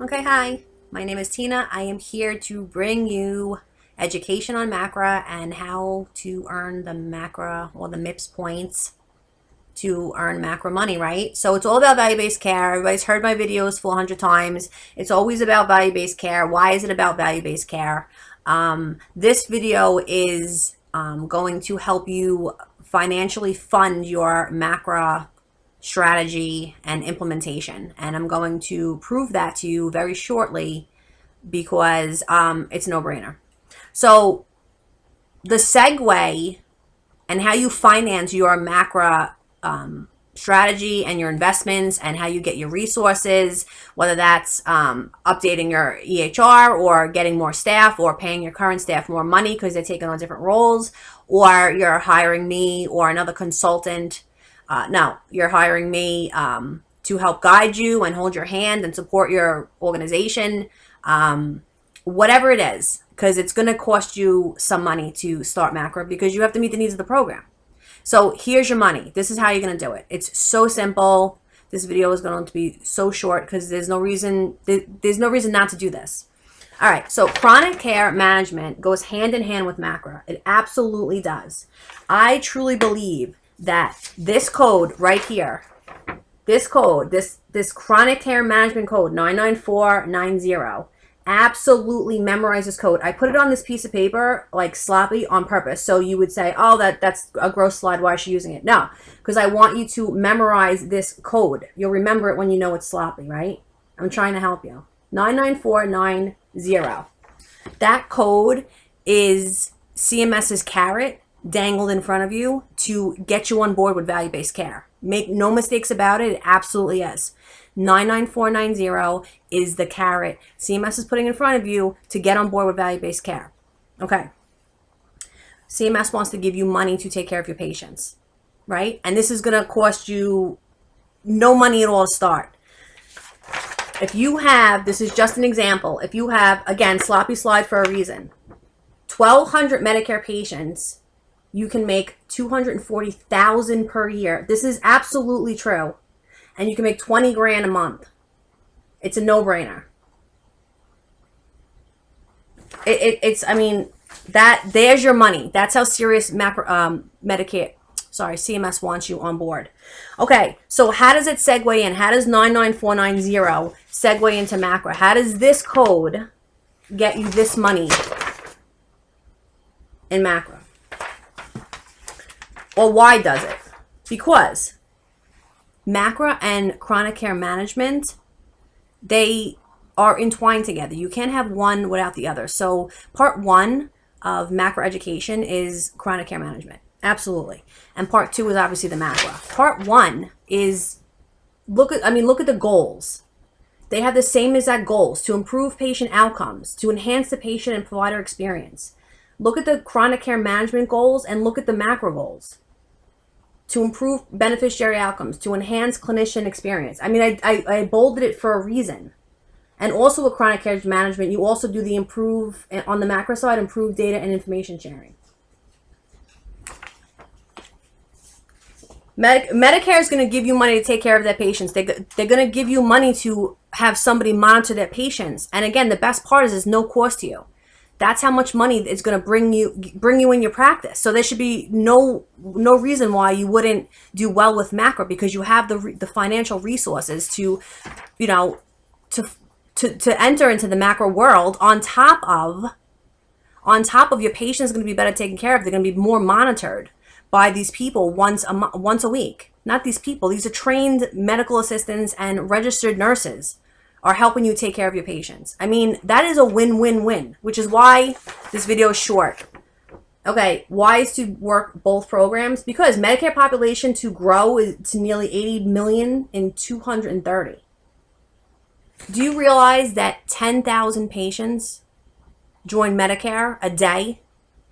Okay, hi. My name is Tina. I am here to bring you education on MACRA and how to earn the MACRA or the MIPS points to earn MACRA money, right? So it's all about value-based care. Everybody's heard my videos 400 times. It's always about value-based care. Why is it about value-based care? This video is going to help you financially fund your MACRA strategy and implementation. And I'm going to prove that to you very shortly because it's a no-brainer. So the segue and how you finance your MACRA strategy and your investments and how you get your resources, whether that's updating your EHR or getting more staff or paying your current staff more money because they're taking on different roles, or you're hiring me or another consultant. No, you're hiring me to help guide you and hold your hand and support your organization, whatever it is, because it's going to cost you some money to start MACRA because you have to meet the needs of the program. So here's your money. This is how you're going to do it. It's so simple. This video is going to be so short because there's no reason not to do this. All right, so chronic care management goes hand in hand with MACRA. It absolutely does. I truly believe that this code right here, this code, this chronic care management code 99490, absolutely memorize this code. I put it on this piece of paper like sloppy on purpose. So you would say, oh, that's a gross slide. Why is she using it? No, because I want you to memorize this code. You'll remember it when you know it's sloppy, right? I'm trying to help you. 99490. That code is CMS's carrot dangled in front of you to get you on board with value-based care. Make no mistakes about it. It absolutely is. 99490 is the carrot CMS is putting in front of you to get on board with value-based care. Okay. CMS wants to give you money to take care of your patients, right? And this is going to cost you no money at all to start. If you have, this is just an example, if you have, again, sloppy slide for a reason, 1,200 Medicare patients, you can make $240,000 per year. This is absolutely true. And you can make 20 grand a month. It's a no-brainer. I mean, there's your money. That's how serious CMS wants you on board. Okay, so how does it segue in? How does 99490 segue into MACRA? How does this code get you this money in MACRA? Well, why does it? Because MACRA and chronic care management, they are entwined together. You can't have one without the other. So part one of MACRA education is chronic care management. Absolutely. And part two is obviously the MACRA. Part one is, look at the goals. They have the same exact goals: to improve patient outcomes, to enhance the patient and provider experience. Look at the chronic care management goals and look at the MACRA goals. To improve beneficiary outcomes, to enhance clinician experience. I mean, I bolded it for a reason. And also with chronic care management, you also do the improve, on the MACRA side, improve data and information sharing. Medicare is going to give you money to take care of their patients. They're going to give you money to have somebody monitor their patients. And again, the best part is there's no cost to you. That's how much money it's going to bring you in your practice. So there should be no reason why you wouldn't do well with MACRA, because you have the financial resources to, to enter into the MACRA world. On top of your patients going to be better taken care of. They're going to be more monitored by these people once a week. Not these people. These are trained medical assistants and registered nurses are helping you take care of your patients. I mean, that is a win-win-win, which is why this video is short. Okay, why is to work both programs? Because Medicare population to grow is to nearly 80 million in 230. Do you realize that 10,000 patients join Medicare a day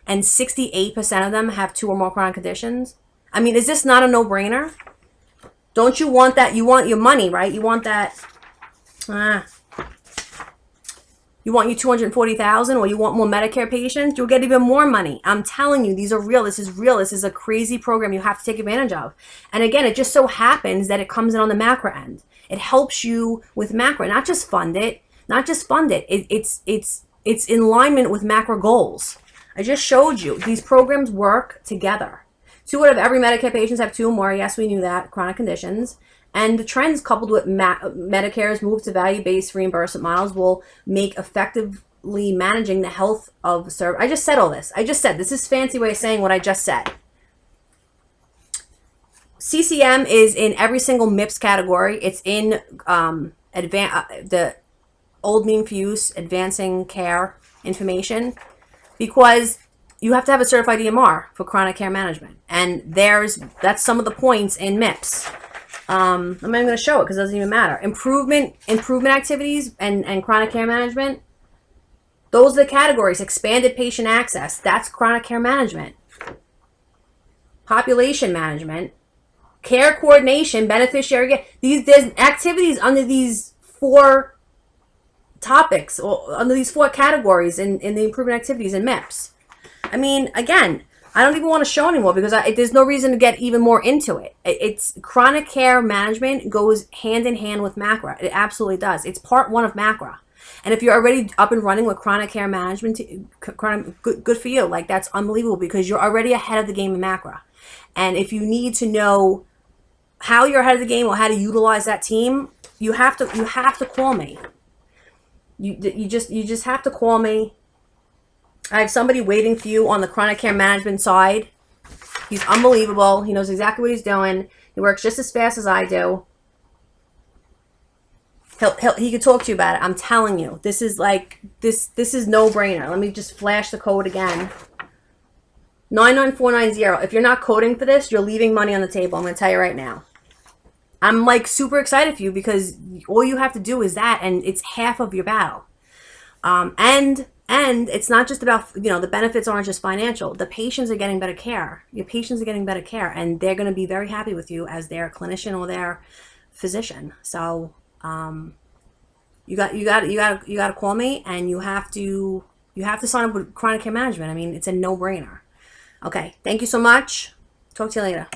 and 68% of them have 2 or more chronic conditions? I mean, is this not a no-brainer? Don't you want that? You want your money, right? You want that. You want your 240,000, or you want more Medicare patients? You'll get even more money. I'm telling you, these are real. This is real. This is a crazy program you have to take advantage of. And again, it just so happens that it comes in on the MACRA end. It helps you with MACRA, not just fund it. not just fund it. It's in alignment with MACRA goals. I just showed you these programs work together. 2 out of every Medicare patients have 2 or more. Yes, we knew that. Chronic conditions. And the trends coupled with Medicare's move to value-based reimbursement models will make effectively managing the health of service. I just said all this. I just said this is fancy way of saying what I just said. CCM is in every single MIPS category. It's in the old meme for use, advancing care information, because you have to have a certified EMR for chronic care management. And that's some of the points in MIPS. I'm not even going to show it because it doesn't even matter. Improvement activities and chronic care management. Those are the categories. Expanded patient access. That's chronic care management. Population management. Care coordination, beneficiary. There's activities under these 4 topics, or under these 4 categories in the improvement activities in MIPS. I mean, again, I don't even want to show anymore because there's no reason to get even more into it. It's chronic care management goes hand in hand with MACRA. It absolutely does. It's part 1 of MACRA. And if you're already up and running with chronic care management, good for you. Like, that's unbelievable because you're already ahead of the game in MACRA. And if you need to know how you're ahead of the game or how to utilize that team, you have to call me. You just have to call me. I have somebody waiting for you on the chronic care management side. He's unbelievable. He knows exactly what he's doing. He works just as fast as I do. He could talk to you about it. I'm telling you, this is no brainer. Let me just flash the code again. 99490. If you're not coding for this, you're leaving money on the table. I'm going to tell you right now. I'm like super excited for you because all you have to do is that, and it's half of your battle. And it's not just about, the benefits aren't just financial. The patients are getting better care. Your patients are getting better care, and they're going to be very happy with you as their clinician or their physician. So, you got to call me, and you have to sign up with chronic care management. I mean, it's a no-brainer. Okay. Thank you so much. Talk to you later.